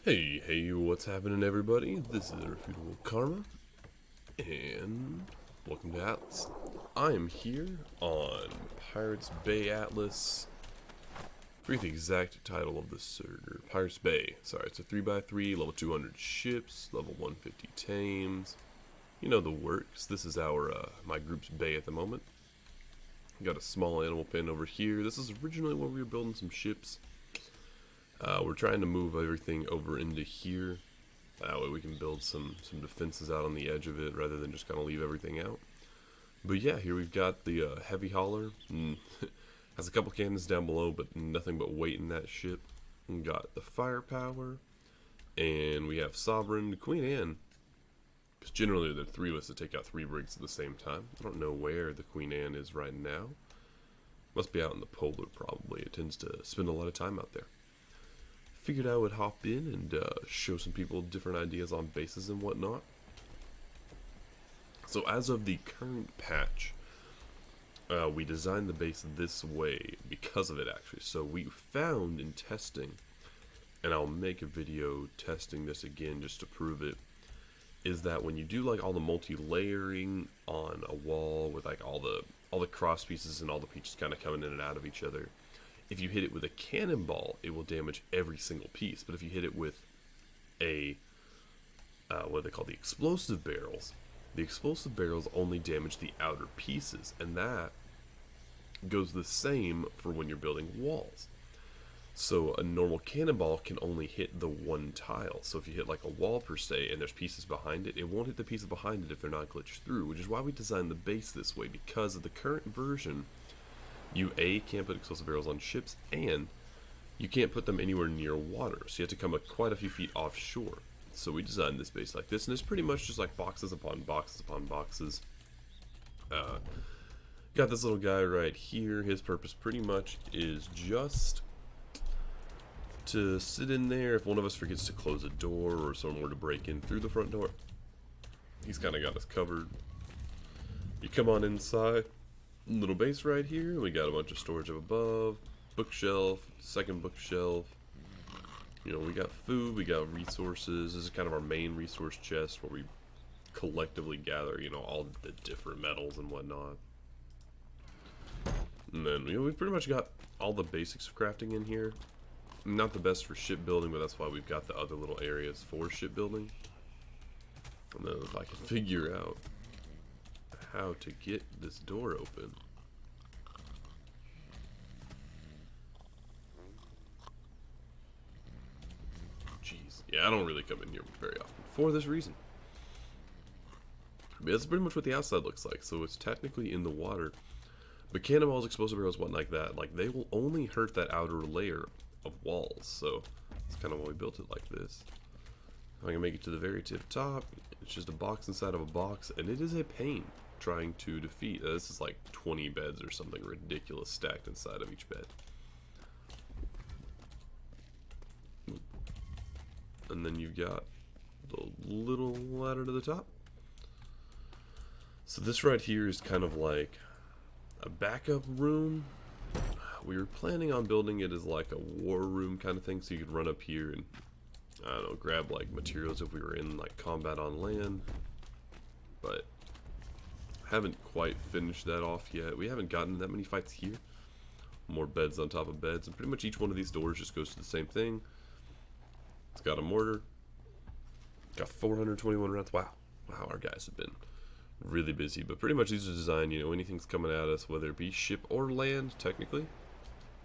Hey, what's happening, everybody? This is Refutable Karma, and welcome to Atlas. I am here on Pirates Bay Atlas. I forget the exact title of the server. Pirates Bay. Sorry, it's a 3x3, level 200 ships, level 150 tames. You know the works. This is our my group's bay at the moment. Got a small animal pen over here. This is originally where we were building some ships. We're trying to move everything over into here. That way we can build some defenses out on the edge of it rather than just kind of leave everything out. But yeah, here we've got the heavy hauler. Has a couple cannons down below, but nothing but weight in that ship. We got the firepower. And we have Sovereign, Queen Anne. Because generally there are three of us that take out 3 brigs at the same time. I don't know where the Queen Anne is right now. Must be out in the polar probably. It tends to spend a lot of time out there. Figured I would hop in and show some people different ideas on bases and whatnot. So as of the current patch, we designed the base this way because of it actually. So we found in testing, and I'll make a video testing this again just to prove it, is that when you do like all the multi-layering on a wall with like all the cross pieces and all the pieces kind of coming in and out of each other, if you hit it with a cannonball, it will damage every single piece. But if you hit it with a, what they call the explosive barrels only damage the outer pieces. And that goes the same for when you're building walls. So a normal cannonball can only hit the one tile. So if you hit like a wall per se and there's pieces behind it, it won't hit the pieces behind it if they're not glitched through. Which is why we designed the base this way, because of the current version. You can't put explosive barrels on ships, and you can't put them anywhere near water, so you have to come quite a few feet offshore. So we designed this base like this, and it's pretty much just like boxes upon boxes upon boxes. Got this little guy right here. His purpose pretty much is just to sit in there if one of us forgets to close a door or someone were to break in through the front door. He's kind of got us covered. You come on inside. Little base right here. We got a bunch of storage up above, bookshelf, second bookshelf. You know, we got food, we got resources. This is kind of our main resource chest where we collectively gather, you know, all the different metals and whatnot. And then, you know, we pretty much got all the basics of crafting in here. Not the best for shipbuilding, but that's why we've got the other little areas for shipbuilding. And then if I can figure out how to get this door open. Jeez. Yeah, I don't really come in here very often for this reason. But that's pretty much what the outside looks like. So it's technically in the water. But cannonballs, explosive barrels, whatnot like that, like they will only hurt that outer layer of walls. So that's kind of why we built it like this. If I can make it to the very tip top, it's just a box inside of a box, and it is a pain trying to defeat. This is like 20 beds or something ridiculous stacked inside of each bed. And then you've got the little ladder to the top. So this right here is kind of like a backup room. We were planning on building it as like a war room kind of thing, so you could run up here and, I don't know, grab like materials if we were in like combat on land. But haven't quite finished that off yet. We haven't gotten that many fights here. More beds on top of beds, and pretty much each one of these doors just goes to the same thing. It's got a mortar. Got 421 rounds. Wow, our guys have been really busy. But pretty much these are designed, you know, anything's coming at us, whether it be ship or land, technically,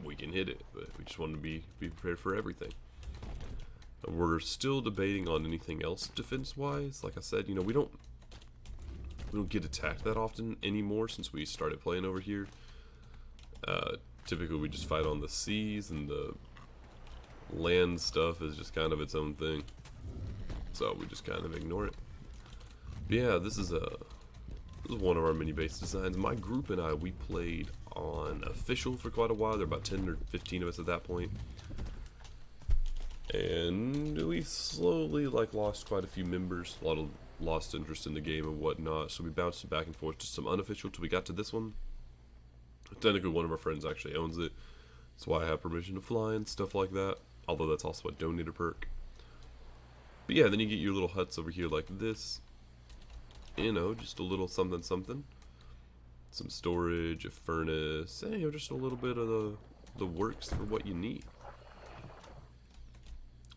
we can hit it. But we just want to be prepared for everything. And we're still debating on anything else defense-wise. Like I said, you know, we don't get attacked that often anymore since we started playing over here. Typically we just fight on the seas, and the land stuff is just kind of its own thing. So we just kind of ignore it. But yeah, this is one of our mini base designs. My group and I, we played on official for quite a while. There were about 10 or 15 of us at that point. And we slowly lost quite a few members. A lot of lost interest in the game and whatnot, so we bounced back and forth to some unofficial till we got to this one. Technically one of our friends actually owns it, that's why I have permission to fly and stuff like that, although that's also a donator perk. But yeah, then you get your little huts over here like this. You know, just a little something something. Some storage, a furnace, and, you know, just a little bit of the works for what you need.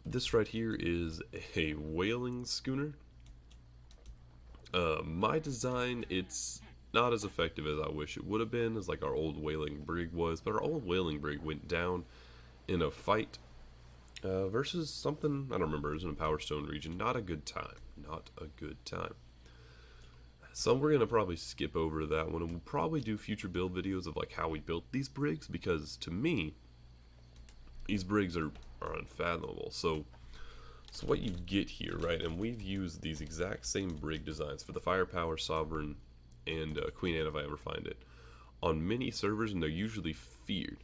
This right here is a whaling schooner. My design, it's not as effective as I wish it would have been, as like our old whaling brig was, but our old whaling brig went down in a fight versus something, I don't remember, it was in a Power Stone region. Not a good time. Not a good time. So we're going to probably skip over that one, and we'll probably do future build videos of like how we built these brigs, because to me, these brigs are unfathomable. So what you get here, right, and we've used these exact same brig designs for the Firepower, Sovereign, and Queen Anne if I ever find it, on many servers, and they're usually feared.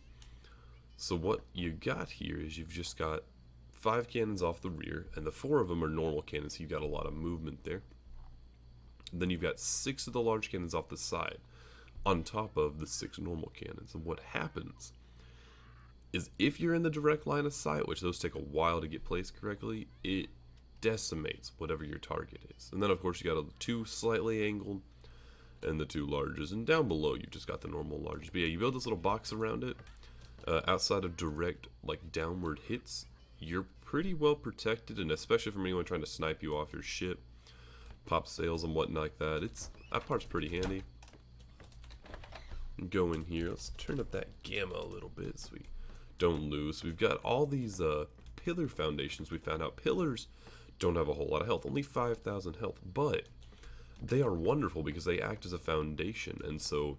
So what you got here is you've just got 5 cannons off the rear, and the 4 of them are normal cannons, so you've got a lot of movement there. Then you've got 6 of the large cannons off the side, on top of the 6 normal cannons. And what happens is if you're in the direct line of sight, which those take a while to get placed correctly, it decimates whatever your target is. And then of course you got 2 slightly angled, and the 2 larges, and down below you just got the normal larges. But yeah, you build this little box around it. Outside of direct, like, downward hits, you're pretty well protected, and especially from anyone trying to snipe you off your ship, pop sails and whatnot like that. That part's pretty handy. Go in here. Let's turn up that gamma a little bit so we don't lose. So we've got all these pillar foundations. We found out pillars don't have a whole lot of health, only 5,000 health, but they are wonderful because they act as a foundation, and so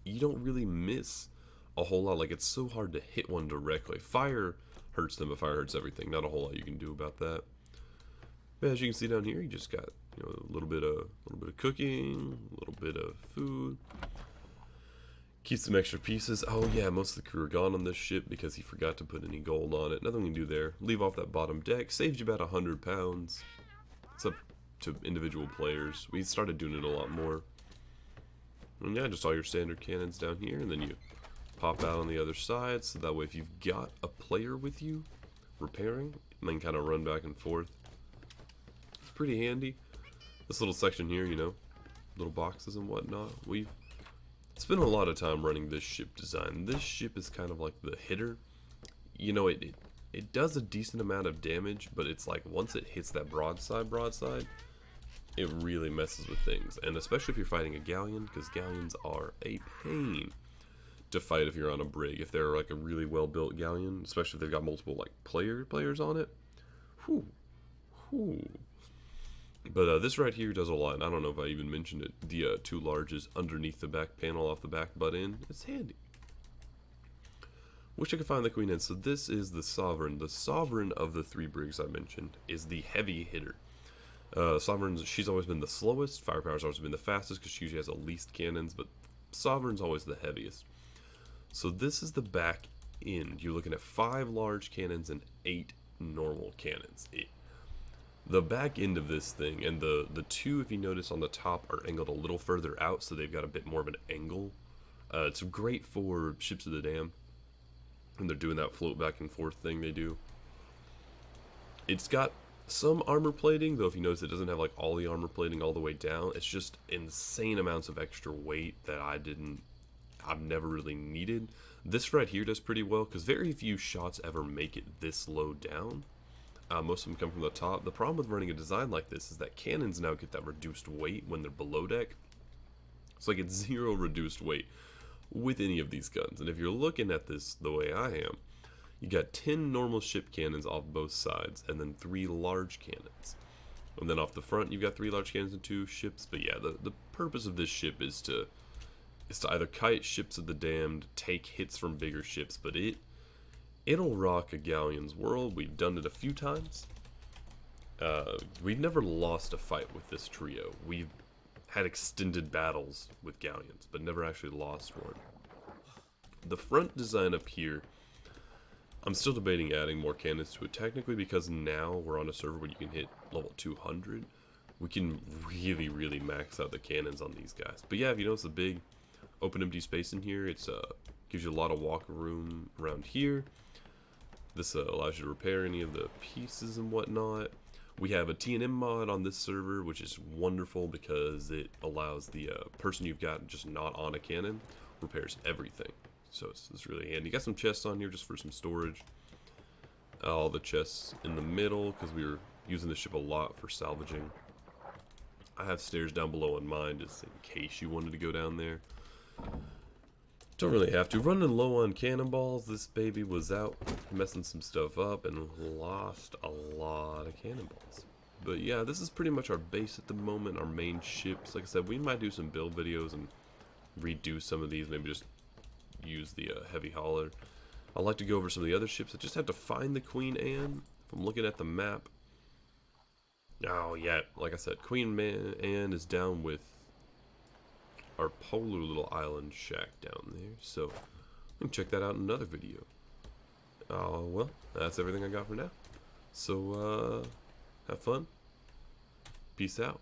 you don't really miss a whole lot. Like, it's so hard to hit one directly. Fire hurts them, but fire hurts everything. Not a whole lot you can do about that. But as you can see down here, you just got, you know, a little bit of cooking, a little bit of food. Keep some extra pieces. Oh yeah, most of the crew are gone on this ship because he forgot to put any gold on it. Nothing we can do there. Leave off that bottom deck. Saves you about 100 pounds. It's up to individual players. We started doing it a lot more. And yeah, just all your standard cannons down here, and then you pop out on the other side, so that way if you've got a player with you repairing, and then kind of run back and forth, it's pretty handy. This little section here, you know, little boxes and whatnot, we've spent a lot of time running this ship design. This ship is kind of like the hitter. You know, it does a decent amount of damage, but it's like once it hits that broadside, it really messes with things. And especially if you're fighting a galleon, because galleons are a pain to fight if you're on a brig. If they're like a really well built galleon, especially if they've got multiple like players on it. Whew. But this right here does a lot, and I don't know if I even mentioned it. The 2 larges underneath the back panel off the back butt end. It's handy. Wish I could find the Queen Anne. So this is the Sovereign. The Sovereign of the 3 brigs I mentioned is the heavy hitter. Sovereign's, she's always been the slowest. Firepower's always been the fastest because she usually has the least cannons, but Sovereign's always the heaviest. So this is the back end. You're looking at 5 large cannons and 8 normal cannons. The back end of this thing, and the 2, if you notice on the top, are angled a little further out, so they've got a bit more of an angle. It's great for ships of the dam, and they're doing that float back and forth thing they do. It's got some armor plating, though if you notice it doesn't have like all the armor plating all the way down. It's just insane amounts of extra weight that I've never really needed. This right here does pretty well, because very few shots ever make it this low down. Most of them come from the top. The problem with running a design like this is that cannons now get that reduced weight when they're below deck. So like it's 0 reduced weight with any of these guns. And if you're looking at this the way I am, you got 10 normal ship cannons off both sides, and then 3 large cannons. And then off the front, you've got 3 large cannons and 2 ships. But yeah, the purpose of this ship is to either kite ships of the damned, take hits from bigger ships, but it'll rock a galleon's world. We've done it a few times. We've never lost a fight with this trio. We've had extended battles with galleons, but never actually lost one. The front design up here, I'm still debating adding more cannons to it, technically, because now we're on a server where you can hit level 200. We can really max out the cannons on these guys. But yeah, if you notice the big open empty space in here, it's gives you a lot of walk room around here. This allows you to repair any of the pieces and whatnot. We have a T&M mod on this server, which is wonderful because it allows the person you've got just not on a cannon repairs everything. So it's really handy. Got some chests on here just for some storage. All the chests in the middle because we were using the ship a lot for salvaging. I have stairs down below in mind just in case you wanted to go down there. Don't really have to. Running low on cannonballs, this baby was out messing some stuff up and lost a lot of cannonballs. But yeah, this is pretty much our base at the moment, our main ships. Like I said, we might do some build videos and redo some of these, maybe just use the heavy hauler. I'd like to go over some of the other ships. I just have to find the Queen Anne. If I'm looking at the map. Oh yeah, like I said, Queen Anne is down with our polar little island shack down there. So you can check that out in another video. Well, that's everything I got for now. So have fun. Peace out.